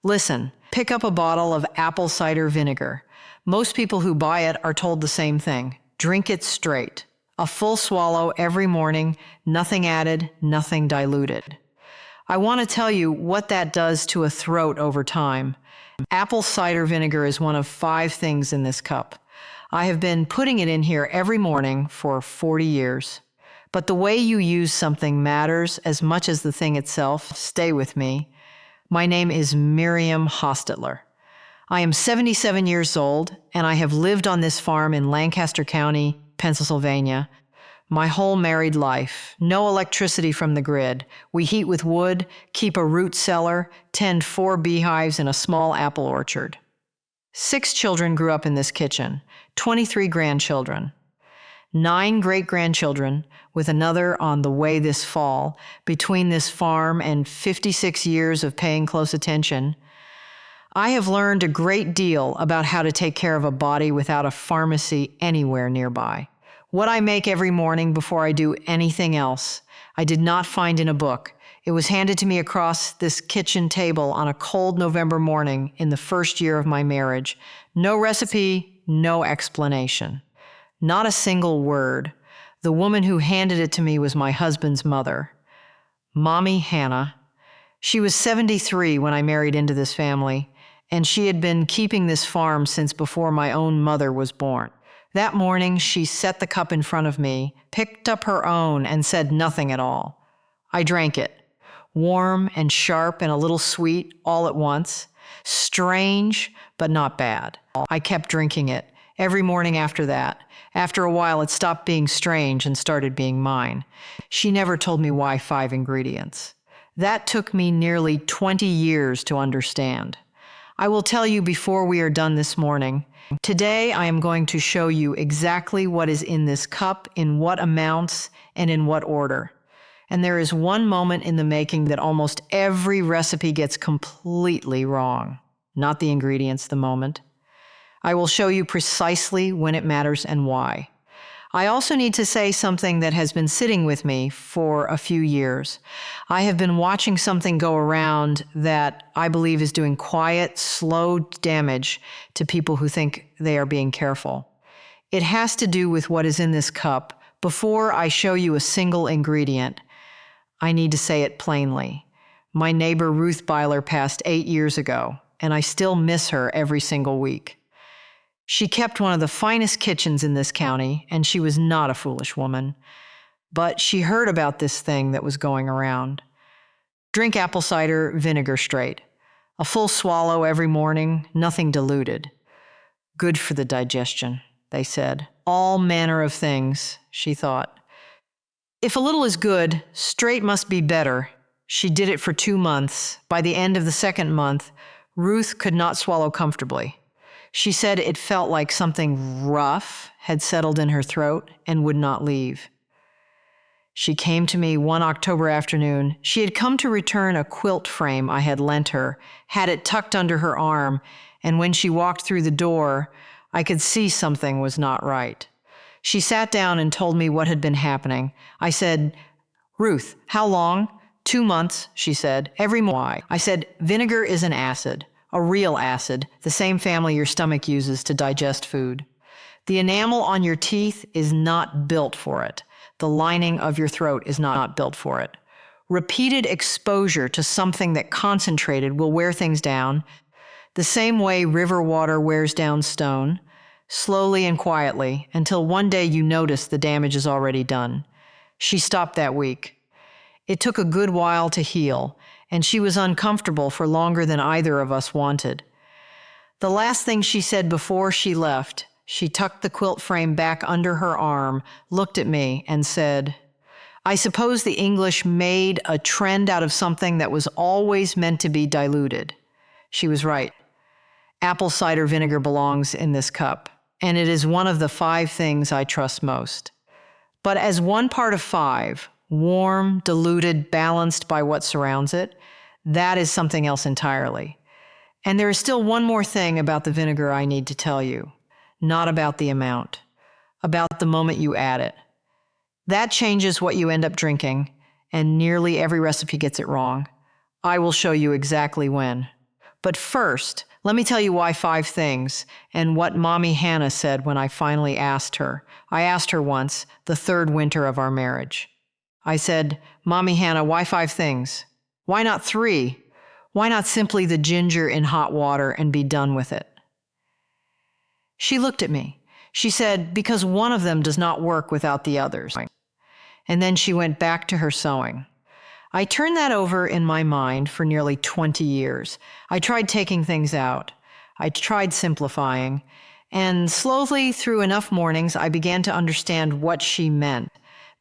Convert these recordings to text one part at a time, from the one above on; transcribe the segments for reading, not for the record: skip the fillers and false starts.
Listen, pick up a bottle of apple cider vinegar. Most people who buy it are told the same thing. Drink it straight. A full swallow every morning, nothing added, nothing diluted. I want to tell you what that does to a throat over time. Apple cider vinegar is one of 5 things in this cup. I have been putting it in here every morning for 40 years. But the way you use something matters as much as the thing itself. Stay with me. My name is Miriam Hostetler. I am 77 years old, and I have lived on this farm in Lancaster County, Pennsylvania, my whole married life. No electricity from the grid. We heat with wood, keep a root cellar, tend 4 beehives in a small apple orchard. 6 children grew up in this kitchen, 23 grandchildren, 9 great-grandchildren, with another on the way this fall. Between this farm and 56 years of paying close attention, I have learned a great deal about how to take care of a body without a pharmacy anywhere nearby. What I make every morning before I do anything else, I did not find in a book. It was handed to me across this kitchen table on a cold November morning in the first year of my marriage. No recipe, no explanation. Not a single word. The woman who handed it to me was my husband's mother, Mommy Hannah. She was 73 when I married into this family, and she had been keeping this farm since before my own mother was born. That morning, she set the cup in front of me, picked up her own, and said nothing at all. I drank it, warm and sharp and a little sweet all at once. Strange, but not bad. I kept drinking it every morning after that. After a while, it stopped being strange and started being mine. She never told me why 5 ingredients. That took me nearly 20 years to understand. I will tell you before we are done this morning. Today, I am going to show you exactly what is in this cup, in what amounts, and in what order. And there is one moment in the making that almost every recipe gets completely wrong. Not the ingredients, the moment. I will show you precisely when it matters and why. I also need to say something that has been sitting with me for a few years. I have been watching something go around that I believe is doing quiet, slow damage to people who think they are being careful. It has to do with what is in this cup. Before I show you a single ingredient, I need to say it plainly. My neighbor Ruth Byler passed 8 years ago, and I still miss her every single week. She kept one of the finest kitchens in this county, and she was not a foolish woman. But she heard about this thing that was going around. Drink apple cider vinegar straight. A full swallow every morning, nothing diluted. Good for the digestion, they said. All manner of things, she thought. If a little is good, straight must be better. She did it for 2 months. By the end of the 2nd month, Ruth could not swallow comfortably. She said it felt like something rough had settled in her throat and would not leave. She came to me one October afternoon. She had come to return a quilt frame I had lent her, had it tucked under her arm, and when she walked through the door, I could see something was not right. She sat down and told me what had been happening. I said, "Ruth, how long?" 2 months, she said. Every morning. I said, "Vinegar is an acid. A real acid, the same family your stomach uses to digest food. The enamel on your teeth is not built for it. The lining of your throat is not built for it. Repeated exposure to something that concentrated will wear things down, the same way river water wears down stone, slowly and quietly, until one day you notice the damage is already done." She stopped that week. It took a good while to heal, and she was uncomfortable for longer than either of us wanted. The last thing she said before she left, she tucked the quilt frame back under her arm, looked at me, and said, "I suppose the English made a trend out of something that was always meant to be diluted." She was right. Apple cider vinegar belongs in this cup, and it is one of the 5 things I trust most. But as one part of 5, warm, diluted, balanced by what surrounds it, that is something else entirely. And there is still one more thing about the vinegar I need to tell you, not about the amount, about the moment you add it. That changes what you end up drinking, and nearly every recipe gets it wrong. I will show you exactly when. But first, let me tell you why 5 things and what Mommy Hannah said when I finally asked her. I asked her once, the 3rd winter of our marriage. I said, Mommy Hannah, why 5 things? Why not 3? Why not simply the ginger in hot water and be done with it? She looked at me. She said, because one of them does not work without the others. And then she went back to her sewing. I turned that over in my mind for nearly 20 years. I tried taking things out. I tried simplifying. And slowly, through enough mornings, I began to understand what she meant.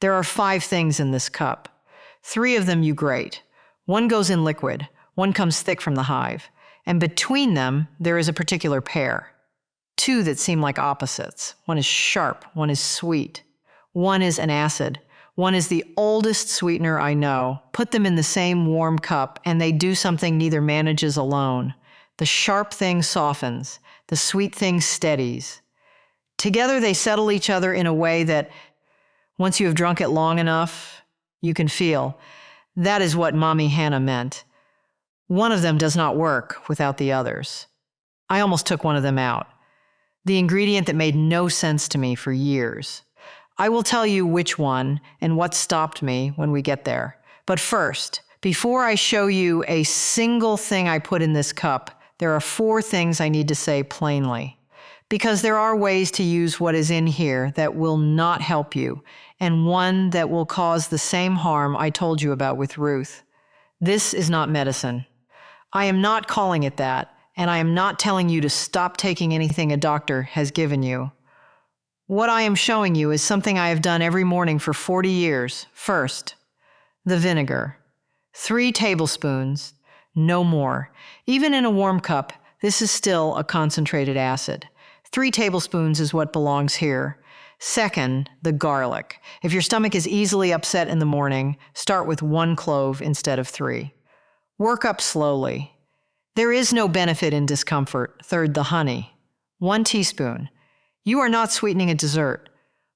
There are 5 things in this cup. 3 of them you grate. 1 goes in liquid. 1 comes thick from the hive. And between them, there is a particular pair. 2 that seem like opposites. 1 is sharp. 1 is sweet. 1 is an acid. 1 is the oldest sweetener I know. Put them in the same warm cup, and they do something neither manages alone. The sharp thing softens. The sweet thing steadies. Together they settle each other in a way that, once you have drunk it long enough, you can feel. That is what Mommy Hannah meant. One of them does not work without the others. I almost took one of them out. The ingredient that made no sense to me for years. I will tell you which one and what stopped me when we get there. But first, before I show you a single thing I put in this cup, there are 4 things I need to say plainly. Because there are ways to use what is in here that will not help you, and one that will cause the same harm I told you about with Ruth. This is not medicine. I am not calling it that, and I am not telling you to stop taking anything a doctor has given you. What I am showing you is something I have done every morning for 40 years. First, the vinegar. 3 tablespoons, no more. Even in a warm cup, this is still a concentrated acid. 3 tablespoons is what belongs here. Second, the garlic. If your stomach is easily upset in the morning, start with 1 clove instead of 3. Work up slowly. There is no benefit in discomfort. Third, the honey. 1 teaspoon. You are not sweetening a dessert.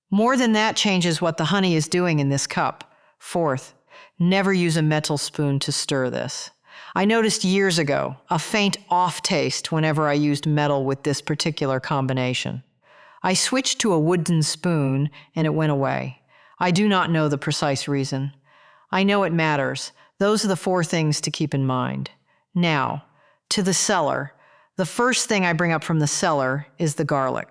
More than that changes what the honey is doing in this cup. Fourth, never use a metal spoon to stir this. I noticed years ago a faint off taste whenever I used metal with this particular combination. I switched to a wooden spoon and it went away. I do not know the precise reason. I know it matters. Those are the 4 things to keep in mind. Now, to the cellar. The first thing I bring up from the cellar is the garlic.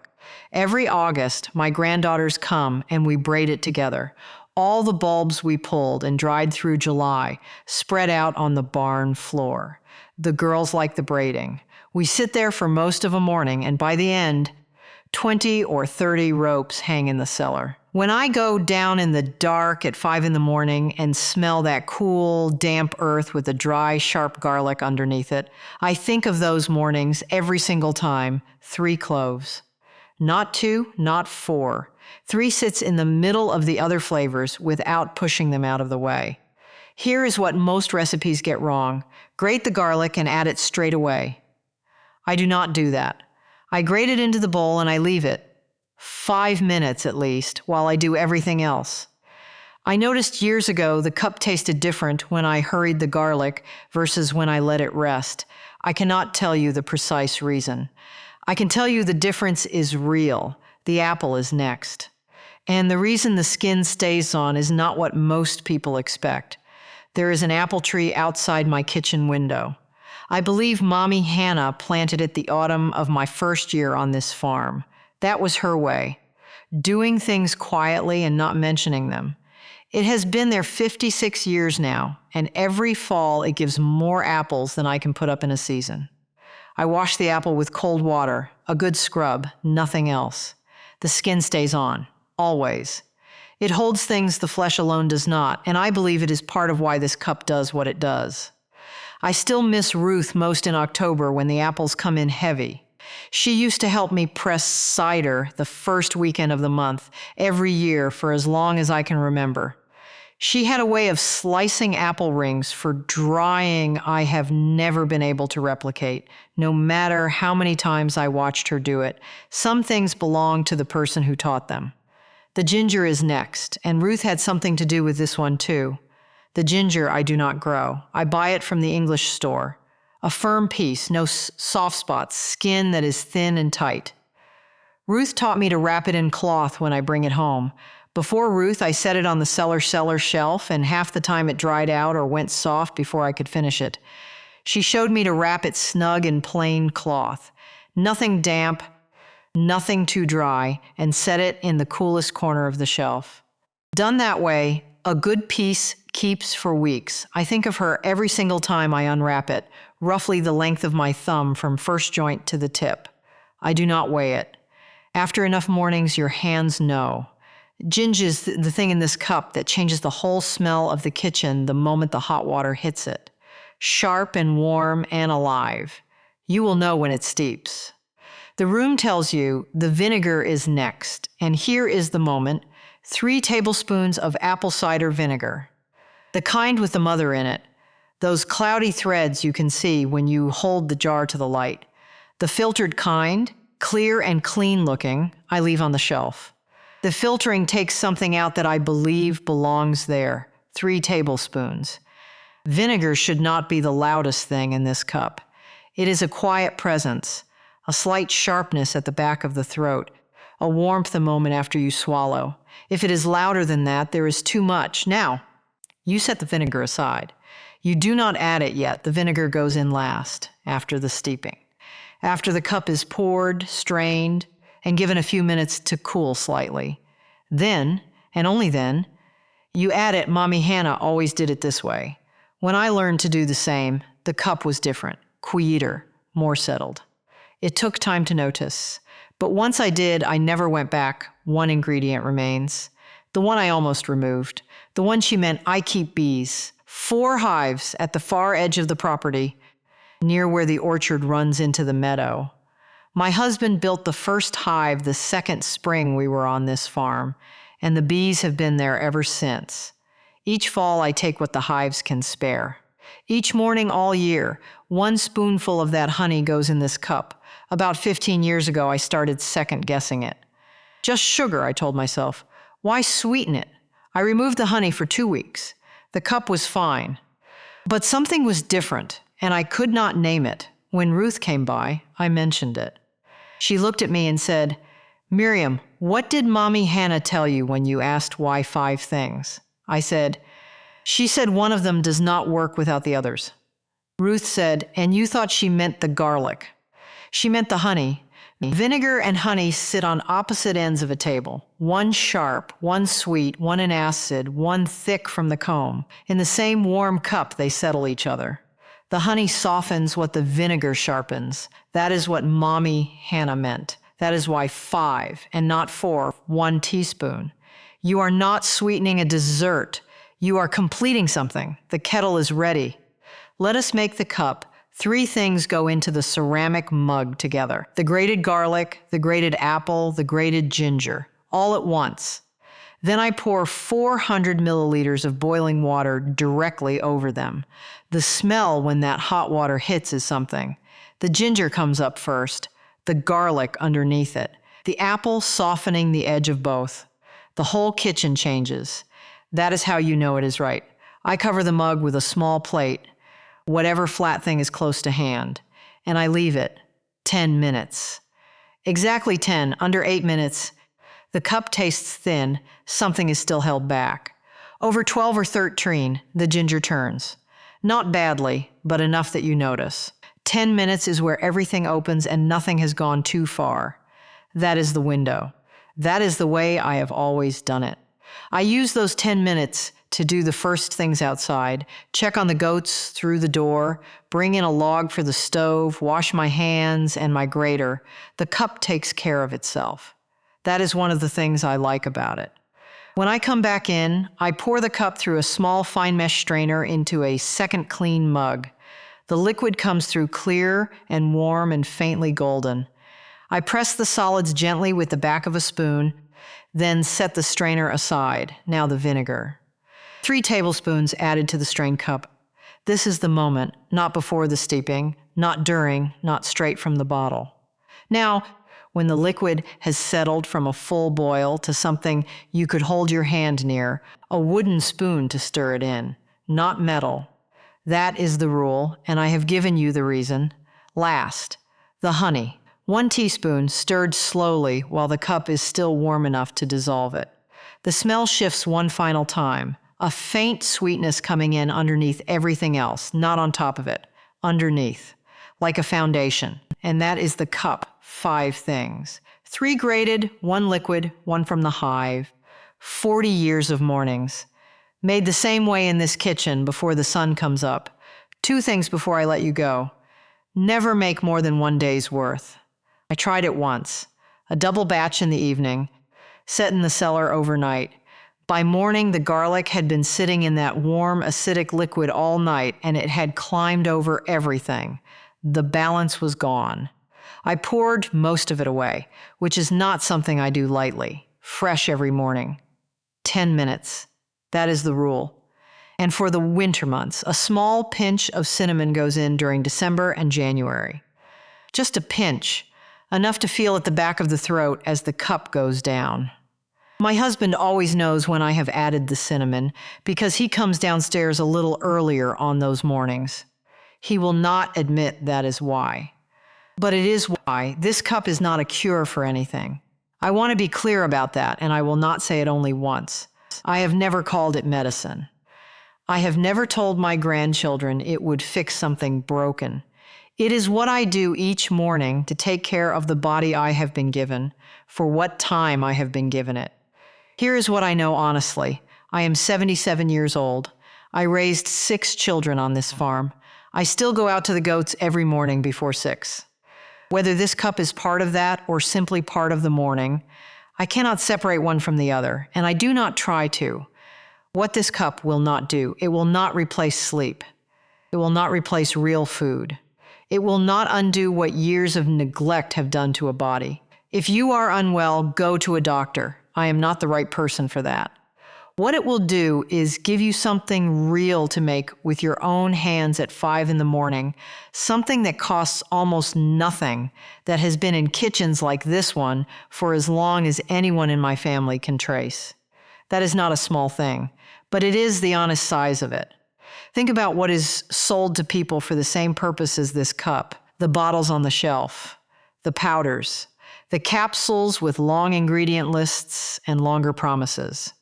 Every August, my granddaughters come and we braid it together. All the bulbs we pulled and dried through July spread out on the barn floor. The girls like the braiding. We sit there for most of a morning, and by the end, 20 or 30 ropes hang in the cellar. When I go down in the dark at 5 in the morning and smell that cool, damp earth with the dry, sharp garlic underneath it, I think of those mornings every single time. 3 cloves. Not 2, not 4. 3 sits in the middle of the other flavors without pushing them out of the way. Here is what most recipes get wrong. Grate the garlic and add it straight away. I do not do that. I grate it into the bowl and I leave it 5 minutes at least while I do everything else. I noticed years ago the cup tasted different when I hurried the garlic versus when I let it rest. I cannot tell you the precise reason. I can tell you the difference is real. The apple is next. And the reason the skin stays on is not what most people expect. There is an apple tree outside my kitchen window. I believe Mommy Hannah planted it the autumn of my first year on this farm. That was her way, doing things quietly and not mentioning them. It has been there 56 years now, and every fall it gives more apples than I can put up in a season. I wash the apple with cold water, a good scrub, nothing else. The skin stays on, always. It holds things the flesh alone does not, and I believe it is part of why this cup does what it does. I still miss Ruth most in October when the apples come in heavy. She used to help me press cider the first weekend of the month every year for as long as I can remember. She had a way of slicing apple rings for drying I have never been able to replicate, no matter how many times I watched her do it. Some things belong to the person who taught them. The ginger is next, and Ruth had something to do with this one too. The ginger I do not grow. I buy it from the English store. A firm piece, no soft spots, skin that is thin and tight. Ruth taught me to wrap it in cloth when I bring it home. Before Ruth, I set it on the cellar shelf, and half the time it dried out or went soft before I could finish it. She showed me to wrap it snug in plain cloth. Nothing damp, nothing too dry, and set it in the coolest corner of the shelf. Done that way, a good piece keeps for weeks. I think of her every single time I unwrap it, roughly the length of my thumb from first joint to the tip. I do not weigh it. After enough mornings, your hands know. Ginger is the thing in this cup that changes the whole smell of the kitchen the moment the hot water hits it. Sharp and warm and alive. You will know when it steeps. The room tells you the vinegar is next, and here is the moment. 3 tablespoons of apple cider vinegar. The kind with the mother in it. Those cloudy threads you can see when you hold the jar to the light. The filtered kind, clear and clean looking, I leave on the shelf. The filtering takes something out that I believe belongs there. 3 tablespoons. Vinegar should not be the loudest thing in this cup. It is a quiet presence, a slight sharpness at the back of the throat, a warmth a moment after you swallow. If it is louder than that, there is too much. Now, you set the vinegar aside. You do not add it yet. The vinegar goes in last, after the steeping. After the cup is poured, strained, and given a few minutes to cool slightly. Then, and only then, you add it. Mommy Hannah always did it this way. When I learned to do the same, the cup was different, quieter, more settled. It took time to notice. But once I did, I never went back. One ingredient remains. The one I almost removed. The one she meant I keep bees. 4 hives at the far edge of the property, near where the orchard runs into the meadow. My husband built the first hive the second spring we were on this farm, and the bees have been there ever since. Each fall I take what the hives can spare. Each morning all year, 1 spoonful of that honey goes in this cup. About 15 years ago, I started second-guessing it. Just sugar, I told myself. Why sweeten it? I removed the honey for 2 weeks. The cup was fine. But something was different, and I could not name it. When Ruth came by, I mentioned it. She looked at me and said, "Miriam, what did Mommy Hannah tell you when you asked why 5 things?" I said, "She said one of them does not work without the others." Ruth said, "And you thought she meant the garlic." She meant the honey. Vinegar and honey sit on opposite ends of a table. One sharp, one sweet, one an acid, one thick from the comb. In the same warm cup, they settle each other. The honey softens what the vinegar sharpens. That is what Mommy Hannah meant. That is why 5 and not 4, 1 teaspoon. You are not sweetening a dessert. You are completing something. The kettle is ready. Let us make the cup. 3 things go into the ceramic mug together. The grated garlic, the grated apple, the grated ginger, all at once. Then I pour 400 milliliters of boiling water directly over them. The smell when that hot water hits is something. The ginger comes up first, the garlic underneath it, the apple softening the edge of both. The whole kitchen changes. That is how you know it is right. I cover the mug with a small plate, whatever flat thing is close to hand, and I leave it 10 minutes. Exactly 10, under 8 minutes. The cup tastes thin, something is still held back. Over 12 or 13, the ginger turns. Not badly, but enough that you notice. 10 minutes is where everything opens and nothing has gone too far. That is the window. That is the way I have always done it. I use those 10 minutes to do the first things outside, check on the goats through the door, bring in a log for the stove, wash my hands and my grater. The cup takes care of itself. That is one of the things I like about it. When I come back in, I pour the cup through a small fine mesh strainer into a second clean mug. The liquid comes through clear and warm and faintly golden. I press the solids gently with the back of a spoon, then set the strainer aside. Now the vinegar. 3 tablespoons added to the strained cup. This is the moment, not before the steeping, not during, not straight from the bottle. Now, when the liquid has settled from a full boil to something you could hold your hand near, a wooden spoon to stir it in, not metal. That is the rule, and I have given you the reason. Last, the honey. 1 teaspoon stirred slowly while the cup is still warm enough to dissolve it. The smell shifts one final time, a faint sweetness coming in underneath everything else, not on top of it, underneath, like a foundation. And that is the cup, 5 things. 3 grated, 1 liquid, 1 from the hive. 40 years of mornings. Made the same way in this kitchen before the sun comes up. 2 things before I let you go. Never make more than 1 day's worth. I tried it once. A double batch in the evening, set in the cellar overnight. By morning, the garlic had been sitting in that warm, acidic liquid all night, and it had climbed over everything. The balance was gone. I poured most of it away, which is not something I do lightly. Fresh every morning. 10 minutes. That is the rule. And for the winter months, a small pinch of cinnamon goes in during December and January. Just a pinch, enough to feel at the back of the throat as the cup goes down. My husband always knows when I have added the cinnamon because he comes downstairs a little earlier on those mornings. He will not admit that is why. But it is why. This cup is not a cure for anything. I want to be clear about that, and I will not say it only once. I have never called it medicine. I have never told my grandchildren it would fix something broken. It is what I do each morning to take care of the body I have been given, for what time I have been given it. Here is what I know honestly. I am 77 years old. I raised 6 children on this farm. I still go out to the goats every morning before 6. Whether this cup is part of that or simply part of the morning, I cannot separate one from the other, and I do not try to. What this cup will not do, it will not replace sleep. It will not replace real food. It will not undo what years of neglect have done to a body. If you are unwell, go to a doctor. I am not the right person for that. What it will do is give you something real to make with your own hands at 5 in the morning, something that costs almost nothing, that has been in kitchens like this one for as long as anyone in my family can trace. That is not a small thing, but it is the honest size of it. Think about what is sold to people for the same purpose as this cup, the bottles on the shelf, the powders, the capsules with long ingredient lists and longer promises.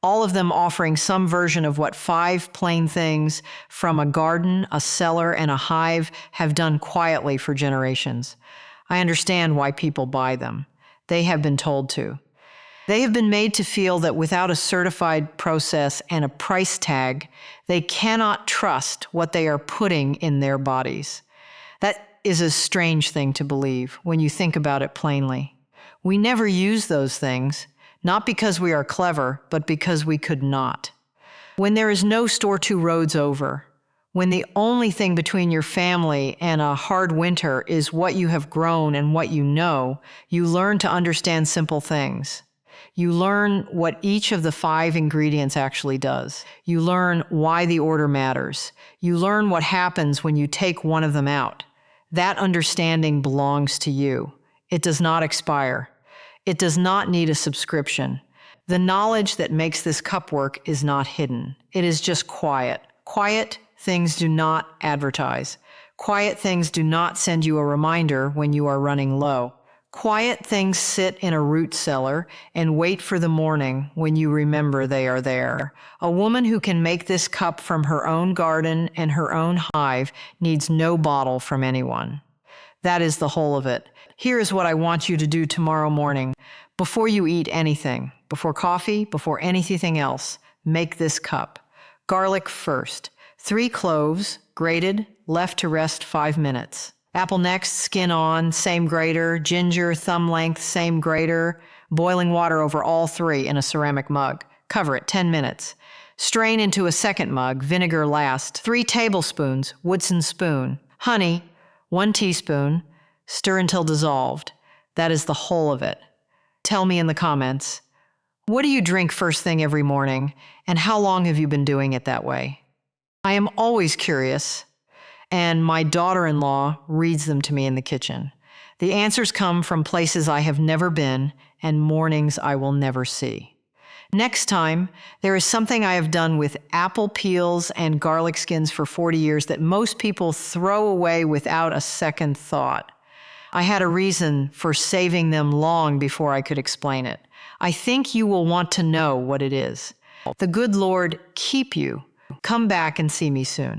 All of them offering some version of what 5 plain things from a garden, a cellar, and a hive have done quietly for generations. I understand why people buy them. They have been told to. They have been made to feel that without a certified process and a price tag, they cannot trust what they are putting in their bodies. That is a strange thing to believe when you think about it plainly. We never use those things. Not because we are clever, but because we could not. When there is no store 2 roads over, when the only thing between your family and a hard winter is what you have grown and what you know, you learn to understand simple things. You learn what each of the 5 ingredients actually does. You learn why the order matters. You learn what happens when you take one of them out. That understanding belongs to you. It does not expire. It does not need a subscription. The knowledge that makes this cup work is not hidden. It is just quiet. Quiet things do not advertise. Quiet things do not send you a reminder when you are running low. Quiet things sit in a root cellar and wait for the morning when you remember they are there. A woman who can make this cup from her own garden and her own hive needs no bottle from anyone. That is the whole of it. Here is what I want you to do tomorrow morning. Before you eat anything, before coffee, before anything else, make this cup. Garlic first. 3 cloves, grated, left to rest 5 minutes. Apple next, skin on, same grater. Ginger, thumb length, same grater. Boiling water over all 3 in a ceramic mug. Cover it 10 minutes. Strain into a second mug, vinegar last. 3 tablespoons, Woodson spoon. Honey, 1 teaspoon. Stir until dissolved. That is the whole of it. Tell me in the comments, what do you drink first thing every morning, and how long have you been doing it that way? I am always curious, and my daughter-in-law reads them to me in the kitchen. The answers come from places I have never been and mornings I will never see. Next time, there is something I have done with apple peels and garlic skins for 40 years that most people throw away without a second thought. I had a reason for saving them long before I could explain it. I think you will want to know what it is. The good Lord keep you. Come back and see me soon.